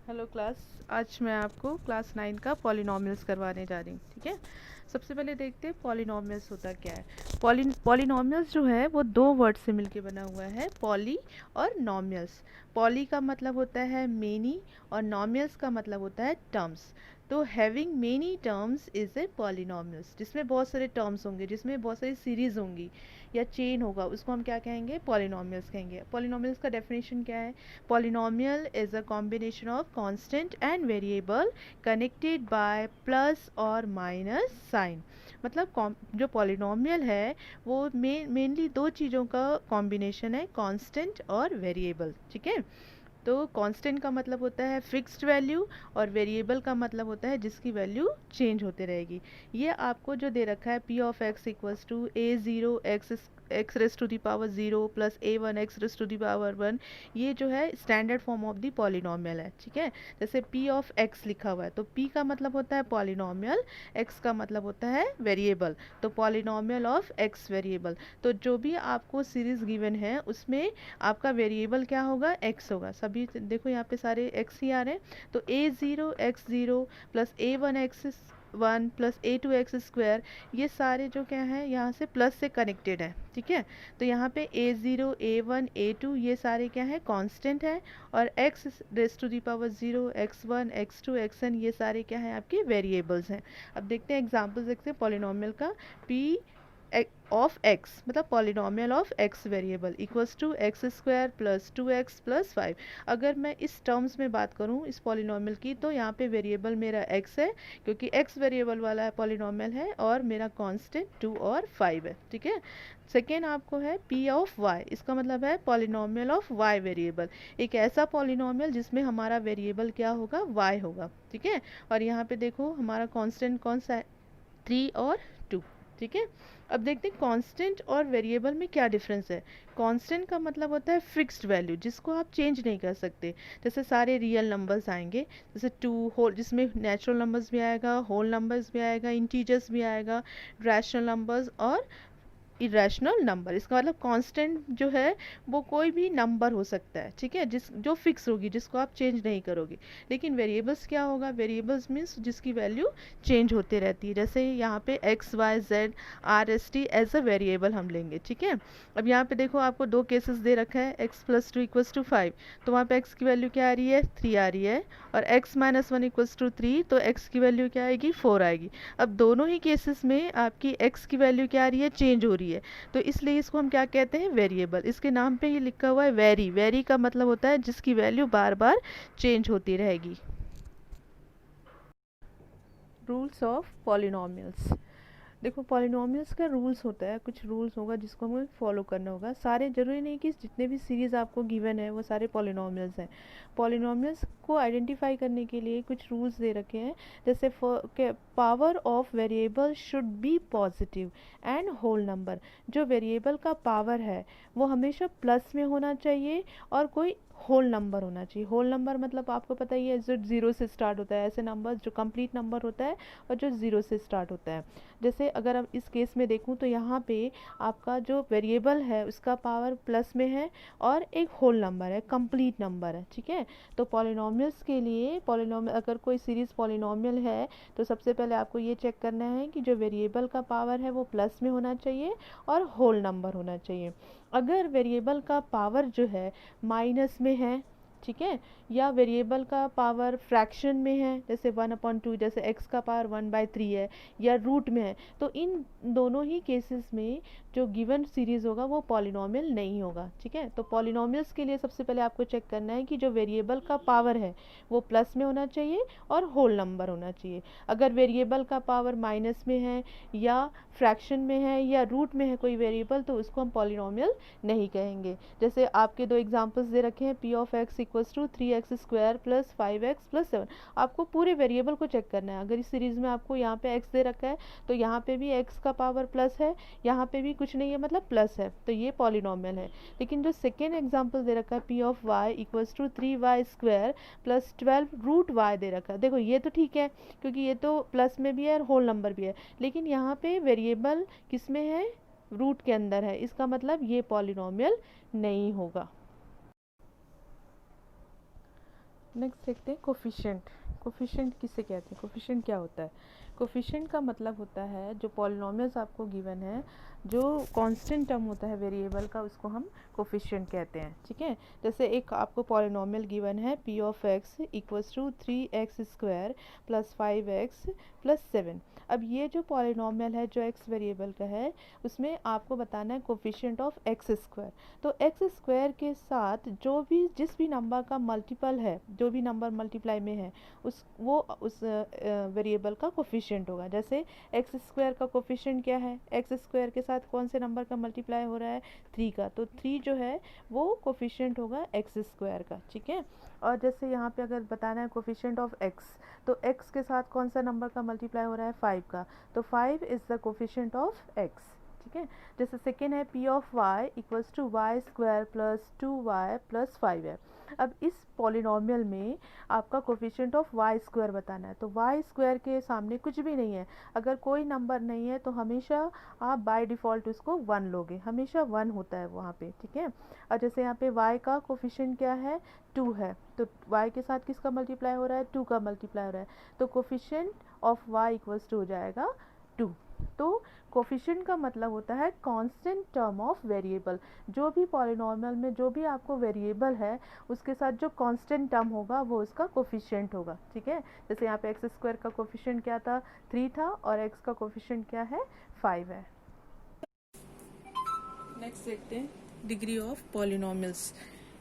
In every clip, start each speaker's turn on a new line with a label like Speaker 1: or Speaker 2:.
Speaker 1: Hello class. आज मैं आपको क्लास 9 का पॉलिनॉमियल्स करवाने जा रही हूँ। ठीक है, सबसे पहले देखते हैं पॉलिनॉमियल्स होता क्या है। पॉलिनॉमियल्स जो है वो दो वर्ड से मिलके बना हुआ है, पॉली और नॉमियल्स। पॉली का मतलब होता है मेनी और नॉमियल्स का मतलब होता है टर्म्स। तो having many terms is a polynomials, जिसमें बहुत सारे टर्म्स होंगे, जिसमें बहुत सारी सीरीज होंगी या चेन होगा, उसको हम क्या कहेंगे? पॉलिनॉमियल्स कहेंगे। पॉलिनॉमियल्स का डेफिनेशन क्या है? Polynomial is a combination of constant and variable connected by plus or minus sign। मतलब जो पॉलिनॉमियल है वो मेनली दो चीज़ों का कॉम्बिनेशन है, कांस्टेंट और वेरिएबल। ठीक है, तो कांस्टेंट का मतलब होता है फिक्स्ड वैल्यू और वेरिएबल का मतलब होता है जिसकी वैल्यू चेंज होते रहेगी। ये आपको जो दे रखा है P of X equals to A zero X raise to the power zero plus A one X raise to the power one, ये जो है standard form of the polynomial है। ठीक है, जैसे पी ऑफ एक्स लिखा हुआ है तो पी का मतलब होता है पॉलिनॉमियल, एक्स का मतलब होता है वेरिएबल, तो पॉलिनॉमियल ऑफ एक्स वेरिएबल। तो जो भी आपको सीरीज गिवन है उसमें आपका वेरिएबल क्या होगा? एक्स होगा। सभी देखो यहाँ पे सारे एक्स ही आ रहे हैं, तो a zero x zero plus A one x one plus a two x square, ये सारे जो क्या है यहाँ से प्लस से कनेक्टेड है। ठीक है, तो यहाँ पे a zero a one a two ये सारे क्या है? कांस्टेंट है, और x raise to the power zero x one x two x n ये सारे क्या है? आपके वेरिएबल्स हैं। अब देखते हैं एग्जाम्पल्स, देखते हैं पॉलिनॉमियल का। पी ऑफ एक्स मतलब polynomial of X variable equals to x square plus two X plus five. अगर मैं इस टर्म्स में बात करूं इस पॉलिनॉमियल की, तो यहाँ पे वेरिएबल मेरा एक्स है क्योंकि एक्स वेरिएबल वाला पॉलिनॉमियल है, और मेरा कांस्टेंट टू और फाइव है। ठीक है, सेकेंड आपको है पी ऑफ वाई, इसका मतलब है पॉलिनॉमियल ऑफ वाई वेरिएबल, एक ऐसा पॉलिनॉमियल जिसमें हमारा वेरिएबल क्या होगा? वाई होगा। ठीक है, और यहाँ पे देखो हमारा कांस्टेंट कौन सा है? 3 और 2। ठीक है, अब देखते हैं कांस्टेंट और वेरिएबल में क्या डिफरेंस है। कांस्टेंट का मतलब होता है फिक्स्ड वैल्यू, जिसको आप चेंज नहीं कर सकते। जैसे सारे रियल नंबर्स आएंगे, जैसे टू होल, जिसमें नेचुरल नंबर्स भी आएगा, होल नंबर्स भी आएगा, इंटीजर्स भी आएगा, रैशनल नंबर्स और इरेशनल नंबर। इसका मतलब कांस्टेंट जो है वो कोई भी नंबर हो सकता है। ठीक है, जिस जो फिक्स होगी, जिसको आप चेंज नहीं करोगे। लेकिन वेरिएबल्स क्या होगा? वेरिएबल्स मीन्स जिसकी वैल्यू चेंज होते रहती है। जैसे यहाँ पे X Y Z R S T as a variable हम लेंगे। ठीक है, अब यहाँ पे देखो आपको दो केसेस दे रखा है, X plus two equals to five, तो वहाँ पे एक्स की वैल्यू क्या आ रही है? 3 आ रही है, और X minus one equals to three, तो एक्स की वैल्यू क्या आएगी? 4 आएगी। अब दोनों ही केसेस में आपकी एक्स की वैल्यू क्या आ रही है? चेंज हो रही है, तो इसलिए इसको हम क्या कहते हैं? वेरिएबल। इसके नाम पे ये लिखा हुआ है वेरी। वेरी का मतलब होता है जिसकी वैल्यू बार बार चेंज होती रहेगी। Rules of polynomials. देखो पॉलिनॉमियल्स का रूल्स होता है, कुछ रूल्स होगा जिसको हमें फॉलो करना होगा। सारे जरूरी नहीं कि जितने भी सीरीज आपको गिवन है वो सारे पॉलिनॉमियल्स हैं। पॉलिनॉमियल्स को आइडेंटिफाई करने के लिए कुछ रूल्स दे रखे हैं, जैसे power of variable should be positive and whole number. जो वेरिएबल का पावर है वो हमेशा प्लस में होना चाहिए और कोई होल नंबर होना चाहिए। होल नंबर मतलब आपको पता ही है, जो जीरो से स्टार्ट होता है, ऐसे नंबर जो कंप्लीट नंबर होता है और जो ज़ीरो से स्टार्ट होता है। जैसे अगर अब इस केस में देखूं तो यहाँ पे आपका जो वेरिएबल है उसका पावर प्लस में है और एक होल नंबर है, कंप्लीट नंबर है। ठीक है, तो पॉलिनॉमियल्स के लिए, पॉलिनॉमियल अगर कोई सीरीज पॉलिनॉमियल है तो सबसे पहले आपको ये चेक करना है कि जो वेरिएबल का पावर है वो प्लस में होना चाहिए और होल नंबर होना चाहिए। अगर वेरिएबल का पावर जो है माइनस में है, ठीक है, या वेरिएबल का पावर फ्रैक्शन में है, जैसे 1/2, जैसे x का पावर 1/3 है, या रूट में है, तो इन दोनों ही केसेस में जो गिवन सीरीज होगा वो पॉलिनॉमियल नहीं होगा। ठीक है, तो पॉलिनॉमियल्स के लिए सबसे पहले आपको चेक करना है कि जो वेरिएबल का पावर है वो प्लस में होना चाहिए और होल नंबर होना चाहिए। अगर वेरिएबल का पावर माइनस में है या फ्रैक्शन में है या रूट में है कोई वेरिएबल, तो उसको हम पॉलिनॉमियल नहीं कहेंगे। जैसे आपके दो एग्जांपल्स दे रखे हैं, P of X equals to 3x square plus 5x plus 7। आपको पूरे वेरिएबल को चेक करना है। अगर इस सीरीज में आपको यहाँ पे x दे रखा है तो यहाँ पे भी x का पावर प्लस है, यहाँ पे भी कुछ नहीं है मतलब प्लस है, तो ये पॉलिनॉमियल है। लेकिन जो सेकेंड एग्जाम्पल दे रखा है, P of Y equals to 3y square plus 12 root Y दे रखा है, देखो ये तो ठीक है क्योंकि ये तो प्लस में भी है और होल नंबर भी है, लेकिन यहाँ पे वेरिएबल किस में है? रूट के अंदर है, इसका मतलब ये पॉलिनॉमियल नहीं होगा। नेक्स्ट देखते हैं कोफिशिएंट। कोफिशिएंट किसे कहते हैं, कोफिशिएंट क्या होता है? कोफिशिएंट का मतलब होता है जो पॉलिनॉमियल्स आपको गिवन है, जो कांस्टेंट टर्म होता है वेरिएबल का, उसको हम कोफिशिएंट कहते हैं। ठीक है, जैसे एक आपको पॉलिनॉमियल गिवन है P of X equals to 3x² plus 5x plus 7। अब ये जो पॉलिनॉमियल है जो एक्स वेरिएबल का है, उसमें आपको बताना है कोफिशिएंट ऑफ x²। तो x² के साथ जो भी जिस भी नंबर का मल्टीपल है, जो भी नंबर मल्टीप्लाई में है, उस वेरिएबल का कोफिशिएंट होगा। जैसे x² का कोफिशिएंट क्या है, x² के साथ कौन से नंबर का मल्टीप्लाई हो रहा है, 3 का, तो 3 जो है वो कोफिशिएंट होगा x² का। ठीक है, और जैसे यहाँ पे अगर बताना है कोफिशिएंट ऑफ x, तो x के साथ कौन सा नंबर का मल्टीप्लाई हो रहा है, 5 का, तो 5 is the coefficient of x। ठीक है, जैसे सेकेंड है P of Y equals to y² plus 2y plus 5 है। अब इस पॉलिनॉमियल में आपका कोफिशिएंट ऑफ y² बताना है, तो y² के सामने कुछ भी नहीं है, अगर कोई नंबर नहीं है तो हमेशा आप बाय डिफ़ॉल्ट उसको 1 लोगे, हमेशा 1 होता है वहाँ पे। ठीक है, और जैसे यहाँ पे y का कोफिशिएंट क्या है, 2 है, तो y के साथ किसका मल्टीप्लाई हो रहा है, 2 का मल्टीप्लाई हो रहा है, तो coefficient of y equals to हो जाएगा 2। तो कोफिशिएंट का मतलब होता है कांस्टेंट टर्म ऑफ वेरिएबल। जो भी पॉलिनॉमियल में जो भी आपको वेरिएबल है, उसके साथ जो कांस्टेंट टर्म होगा वो उसका कोफिशिएंट होगा। ठीक है, जैसे यहाँ पे x² का कोफिशिएंट क्या था, 3 था, और x का कोफिशिएंट क्या है, 5 है। नेक्स्ट देखते हैं degree of polynomials.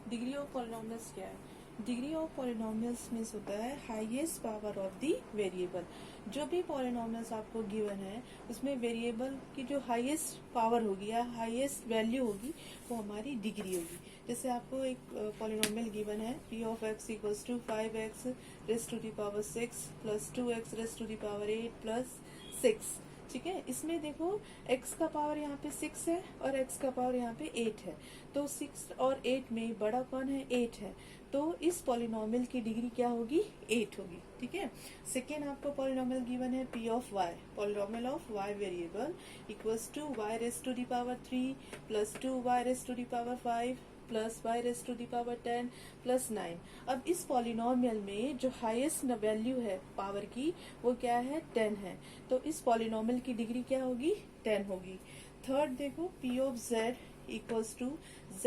Speaker 1: Degree of polynomials क्या है? डिग्री ऑफ पॉलिनॉमियल्स मीन्स होता है highest power of the variable. जो भी पॉलिनॉमियल्स आपको गिवन है, उसमें वेरिएबल की जो हाईएस्ट पावर होगी या हाईएस्ट वैल्यू होगी, वो हमारी डिग्री होगी। जैसे आपको एक पॉलिनॉमियल गिवन है P of X equals to 5x raise to the power 6 plus 2x raise to the power 8 plus 6। ठीक है, इसमें देखो x का पावर यहाँ पे 6 है और x का पावर यहाँ पे 8 है, तो 6 और 8 में बड़ा कौन है, 8 है, तो इस पॉलिनॉमियल की डिग्री क्या होगी, 8 होगी। ठीक है, सेकेंड आपको पॉलिनॉमियल गिवन है p of y, polynomial of y variable equals to y raise to the power 3 plus 2y raise to the power 5 plus y raise to the power 10 plus 9। अब इस polynomial में जो highest value है power की, वो क्या है, 10 है, तो इस पॉलिनॉमियल की डिग्री क्या होगी, 10 होगी। थर्ड देखो p of z equals to z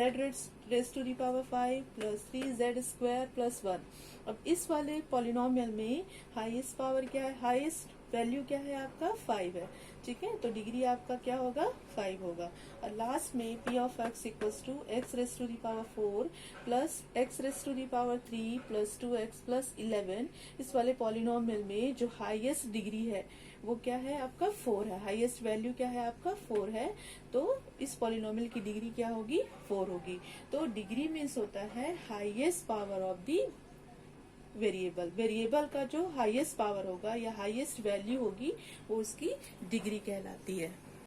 Speaker 1: raise to the power 5 plus 3z² plus 1। अब इस वाले पॉलिनॉमियल में हाईएस्ट पावर क्या है, हाईएस्ट वैल्यू क्या है आपका, 5 है। ठीक है, तो डिग्री आपका क्या होगा, 5 होगा। और लास्ट में p of x equals to x raise to the power 4 plus x raise to the power 3 plus 2x plus 11। इस वाले पॉलिनॉमियल में जो हाईएस्ट डिग्री है वो क्या है आपका, 4 है, हाईएस्ट वैल्यू क्या है आपका, 4 है, तो इस पॉलिनॉमियल की डिग्री क्या होगी, 4 होगी। तो डिग्री मीन्स होता है highest power of the variable. Variable का जो हाईएस्ट पावर होगा या हाईएस्ट वैल्यू होगी, वो उसकी डिग्री कहलाती है।